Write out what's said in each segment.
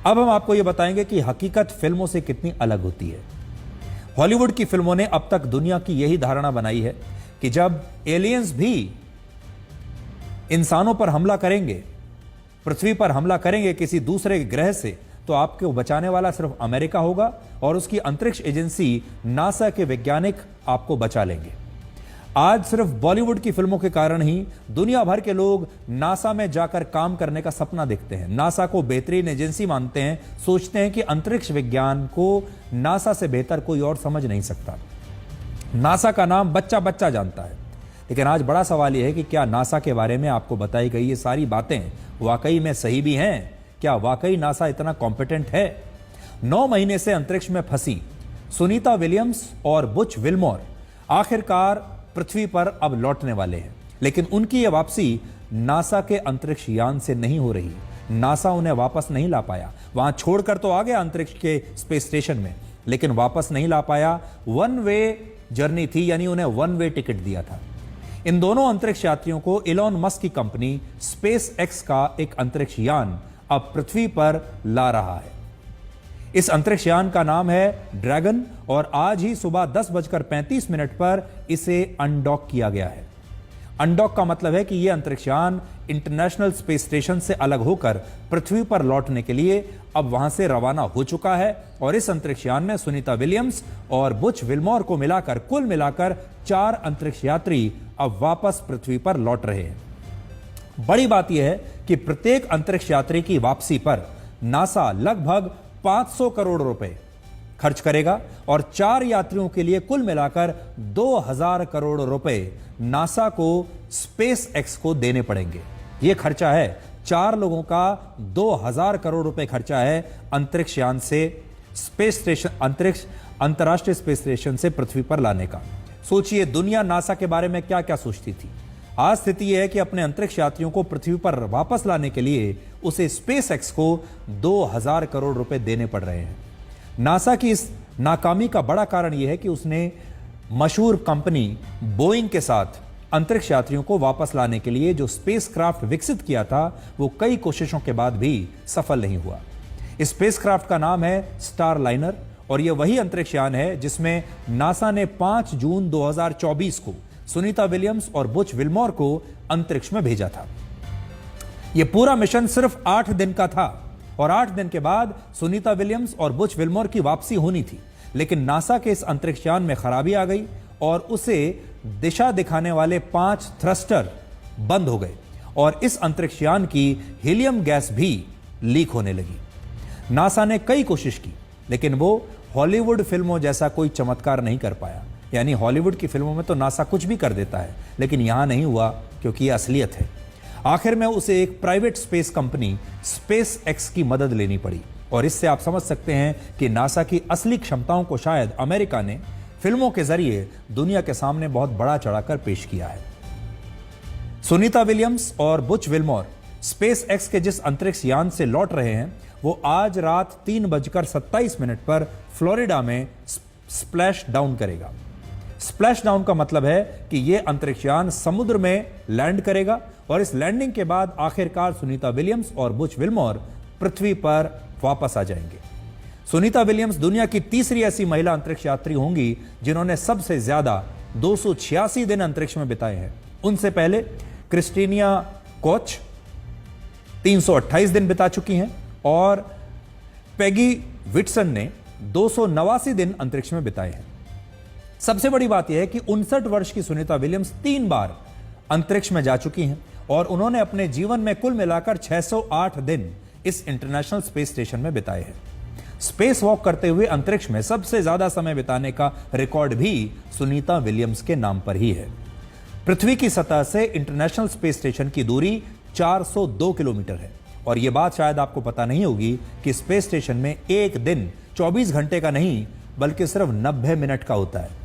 अब हम आपको यह बताएंगे कि हकीकत फिल्मों से कितनी अलग होती है। हॉलीवुड की फिल्मों ने अब तक दुनिया की यही धारणा बनाई है कि जब एलियंस भी इंसानों पर हमला करेंगे, पृथ्वी पर हमला करेंगे किसी दूसरे ग्रह से, तो आपको बचाने वाला सिर्फ अमेरिका होगा और उसकी अंतरिक्ष एजेंसी नासा के वैज्ञानिक आपको बचा लेंगे। आज सिर्फ बॉलीवुड की फिल्मों के कारण ही दुनिया भर के लोग नासा में जाकर काम करने का सपना देखते हैं, नासा को बेहतरीन एजेंसी मानते हैं, सोचते हैं कि अंतरिक्ष विज्ञान को नासा से बेहतर कोई और समझ नहीं सकता। नासा का नाम बच्चा बच्चा जानता है। लेकिन आज बड़ा सवाल यह है कि क्या नासा के बारे में आपको बताई गई ये सारी बातें वाकई में सही भी हैं? क्या वाकई नासा इतना कॉम्पिटेंट है? 9 महीने से अंतरिक्ष में फंसी सुनीता विलियम्स और बुच विल्मोर आखिरकार पृथ्वी पर अब लौटने वाले हैं। लेकिन उनकी यह वापसी नासा के अंतरिक्ष यान से नहीं हो रही। नासा उन्हें वापस नहीं ला पाया। वहां छोड़कर तो आ गया अंतरिक्ष के स्पेस स्टेशन में, लेकिन वापस नहीं ला पाया। 1 वे जर्नी थी, यानी उन्हें 1 वे टिकट दिया था। इन दोनों अंतरिक्ष यात्रियों को इलॉन मस्क की कंपनी स्पेस एक्स का एक अंतरिक्ष यान अब पृथ्वी पर ला रहा है। इस अंतरिक्ष यान का नाम है ड्रैगन और आज ही सुबह 10:35 पर इसे अनडॉक किया गया है। अनडॉक का मतलब है कि यह अंतरिक्ष यान इंटरनेशनल स्पेस स्टेशन से अलग होकर पृथ्वी पर लौटने के लिए अब वहां से रवाना हो चुका है। और इस अंतरिक्ष यान में सुनीता विलियम्स और बुच विल्मोर को मिलाकर कुल मिलाकर 4 अंतरिक्ष यात्री अब वापस पृथ्वी पर लौट रहे हैं। बड़ी बात यह है कि प्रत्येक अंतरिक्ष यात्री की वापसी पर नासा लगभग 500 करोड़ रुपए खर्च करेगा और 4 यात्रियों के लिए कुल मिलाकर 2000 करोड़ रुपए नासा को स्पेस एक्स को देने पड़ेंगे। यह खर्चा है 4 लोगों का 2000 करोड़ रुपए खर्चा है अंतरिक्ष यान से स्पेस स्टेशन अंतर्राष्ट्रीय स्पेस स्टेशन से पृथ्वी पर लाने का। सोचिए दुनिया नासा के बारे में क्या क्या सोचती थी। आज स्थिति यह है कि अपने अंतरिक्ष यात्रियों को पृथ्वी पर वापस लाने के लिए उसे स्पेस एक्स को 2000 करोड़ रुपए देने पड़ रहे हैं। नासा की इस नाकामी का बड़ा कारण यह है कि उसने मशहूर कंपनी बोइंग के साथ अंतरिक्ष यात्रियों को वापस लाने के लिए जो स्पेसक्राफ्ट विकसित किया था, वो कई कोशिशों के बाद भी सफल नहीं हुआ। इस स्पेसक्राफ्ट का नाम है स्टारलाइनर और यह वही अंतरिक्ष यान है जिसमें नासा ने 5 जून 2024 को सुनीता विलियम्स और बुच विल्मोर को अंतरिक्ष में भेजा था। यह पूरा मिशन सिर्फ 8 दिन का था और 8 दिन के बाद सुनीता विलियम्स और बुच विल्मोर की वापसी होनी थी। लेकिन नासा के इस अंतरिक्ष यान में खराबी आ गई और उसे दिशा दिखाने वाले 5 थ्रस्टर बंद हो गए और इस अंतरिक्ष यान की हीलियम गैस भी लीक होने लगी। नासा ने कई कोशिश की लेकिन वो हॉलीवुड फिल्मों जैसा कोई चमत्कार नहीं कर पाया। यानी हॉलीवुड की फिल्मों में तो नासा कुछ भी कर देता है, लेकिन यहां नहीं हुआ क्योंकि यह असलियत है। आखिर में उसे एक private space company space x की मदद लेनी पड़ी और इससे आप समझ सकते हैं कि नासा की असली क्षमताओं को शायद अमेरिका ने फिल्मों के जरिए दुनिया के सामने बहुत बड़ा चढ़ाकर पेश किया है। सुनीता विलियम्स और बुच विल्मोर स्पेस एक्स के जिस अंतरिक्ष यान से लौट रहे हैं वो आज रात 3:27 पर फ्लोरिडा में स्प्लैश डाउन करेगा। स्प्लैश डाउन का मतलब है कि यह अंतरिक्ष यान समुद्र में लैंड करेगा और इस लैंडिंग के बाद आखिरकार सुनीता विलियम्स और बुच विल्मोर पृथ्वी पर वापस आ जाएंगे। सुनीता विलियम्स दुनिया की तीसरी ऐसी महिला अंतरिक्ष यात्री होंगी जिन्होंने सबसे ज्यादा 286 दिन अंतरिक्ष में बिताए हैं। उनसे पहले क्रिस्टीना कोच 328 दिन बिता चुकी हैं और पेगी विटसन ने 289 दिन अंतरिक्ष में बिताए हैं। सबसे बड़ी बात यह है कि 59 वर्ष की सुनीता विलियम्स 3 बार अंतरिक्ष में जा चुकी हैं और उन्होंने अपने जीवन में कुल मिलाकर 608 दिन इस इंटरनेशनल स्पेस स्टेशन में बिताए हैं। स्पेस वॉक करते हुए अंतरिक्ष में सबसे ज्यादा समय बिताने का रिकॉर्ड भी सुनीता विलियम्स के नाम पर ही है। पृथ्वी की सतह से इंटरनेशनल स्पेस स्टेशन की दूरी 402 किलोमीटर है और यह बात शायद आपको पता नहीं होगी कि स्पेस स्टेशन में एक दिन 24 घंटे का नहीं बल्कि सिर्फ 90 मिनट का होता है।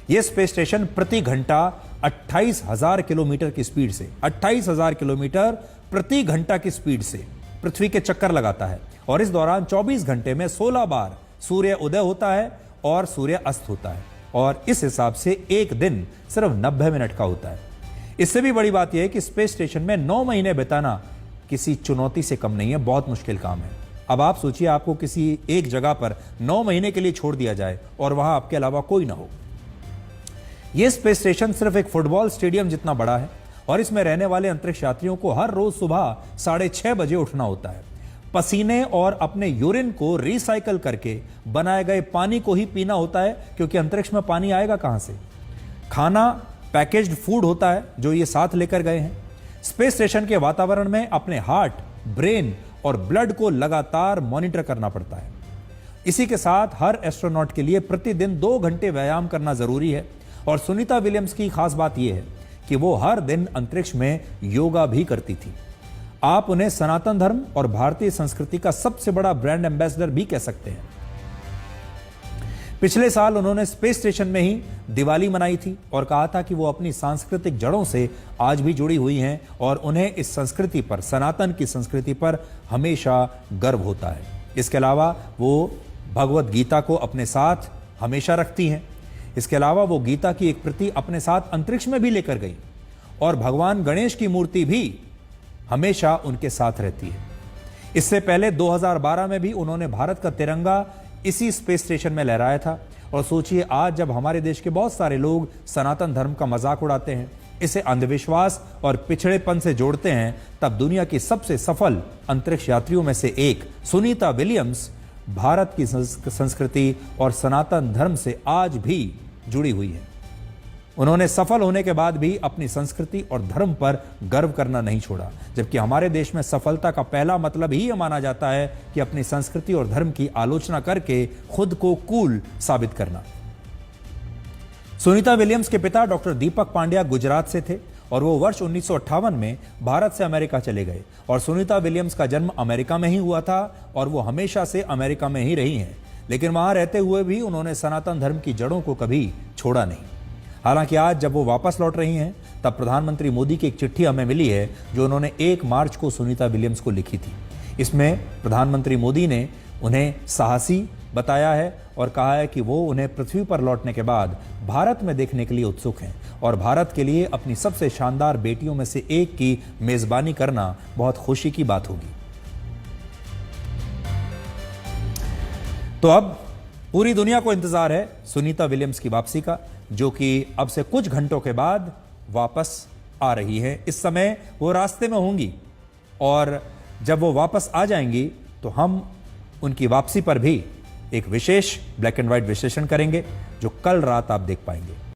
यह स्पेस स्टेशन प्रति घंटा 28,000 किलोमीटर की स्पीड से 28,000 किलोमीटर प्रति घंटा की स्पीड से पृथ्वी के चक्कर लगाता है और इस दौरान 24 घंटे में 16 बार सूर्य उदय होता है और सूर्य अस्त होता है और इस हिसाब से एक दिन सिर्फ 90 मिनट का होता है। इससे भी बड़ी बात यह है कि स्पेस स्टेशन में 9 महीने बिताना किसी चुनौती से कम नहीं है, बहुत मुश्किल काम है। अब आप सोचिए, आपको किसी एक जगह पर 9 महीने के लिए छोड़ दिया जाए और वहां आपके अलावा कोई ना हो। यह स्पेस स्टेशन सिर्फ एक फुटबॉल स्टेडियम जितना बड़ा है और इसमें रहने वाले अंतरिक्ष यात्रियों को हर रोज सुबह 6:30 बजे उठना होता है। पसीने और अपने यूरिन को रिसाइकल करके बनाए गए पानी को ही पीना होता है, क्योंकि अंतरिक्ष में पानी आएगा कहां से। खाना पैकेज्ड फूड होता है जो ये साथ लेकर गए हैं। स्पेस स्टेशन के वातावरण में अपने हार्ट, ब्रेन और ब्लड को लगातार मॉनिटर करना पड़ता है। इसी के साथ हर एस्ट्रोनॉट के लिए प्रतिदिन 2 घंटे व्यायाम करना जरूरी है। और सुनीता विलियम्स की खास बात यह है कि वो हर दिन अंतरिक्ष में योगा भी करती थी। आप उन्हें सनातन धर्म और भारतीय संस्कृति का सबसे बड़ा ब्रांड एम्बेसडर भी कह सकते हैं। पिछले साल उन्होंने स्पेस स्टेशन में ही दिवाली मनाई थी और कहा था कि वो अपनी सांस्कृतिक जड़ों से आज भी जुड़ी हुई हैं और उन्हें इस संस्कृति पर, सनातन की संस्कृति पर हमेशा गर्व होता है। इसके अलावा वो भगवत गीता को अपने साथ हमेशा रखती हैं। इसके अलावा वो गीता की एक प्रति अपने साथ अंतरिक्ष में भी लेकर गई और भगवान गणेश की मूर्ति भी हमेशा उनके साथ रहती है। इससे पहले 2012 में भी उन्होंने भारत का तिरंगा इसी स्पेस स्टेशन में लहराया था। और सोचिए, आज जब हमारे देश के बहुत सारे लोग सनातन धर्म का मजाक उड़ाते हैं, इसे अंधविश्वास और पिछड़ेपन से जोड़ते हैं, तब दुनिया की सबसे सफल अंतरिक्ष यात्रियों में से एक सुनीता विलियम्स भारत की संस्कृति और सनातन धर्म से आज भी जुड़ी हुई है। उन्होंने सफल होने के बाद भी अपनी संस्कृति और धर्म पर गर्व करना नहीं छोड़ा, जबकि हमारे देश में सफलता का पहला मतलब ही यह माना जाता है कि अपनी संस्कृति और धर्म की आलोचना करके खुद को कूल साबित करना। सुनीता विलियम्स के पिता डॉक्टर दीपक पांड्या गुजरात से थे और वो वर्ष 1958 में भारत से अमेरिका चले गए। और सुनीता विलियम्स का जन्म अमेरिका में ही हुआ था और वो हमेशा से अमेरिका में ही रही हैं, लेकिन वहां रहते हुए भी उन्होंने सनातन धर्म की जड़ों को कभी छोड़ा नहीं। हालांकि आज जब वो वापस लौट रही हैं, तब प्रधानमंत्री मोदी की एक चिट्ठी हमें मिली है जो उन्होंने 1 मार्च को सुनीता विलियम्स को लिखी थी। इसमें प्रधानमंत्री मोदी ने उन्हें साहसी बताया है और कहा है कि वो उन्हें पृथ्वी पर लौटने के बाद भारत में देखने के लिए उत्सुक हैं और भारत के लिए अपनी सबसे शानदार बेटियों में से एक की मेजबानी करना बहुत खुशी की बात होगी। तो अब पूरी दुनिया को इंतजार है सुनीता विलियम्स की वापसी का, जो कि अब से कुछ घंटों के बाद वापस आ रही है। इस समय वो रास्ते में होंगी और जब वो वापस आ जाएंगी तो हम उनकी वापसी पर भी एक विशेष ब्लैक एंड व्हाइट विश्लेषण करेंगे जो कल रात आप देख पाएंगे।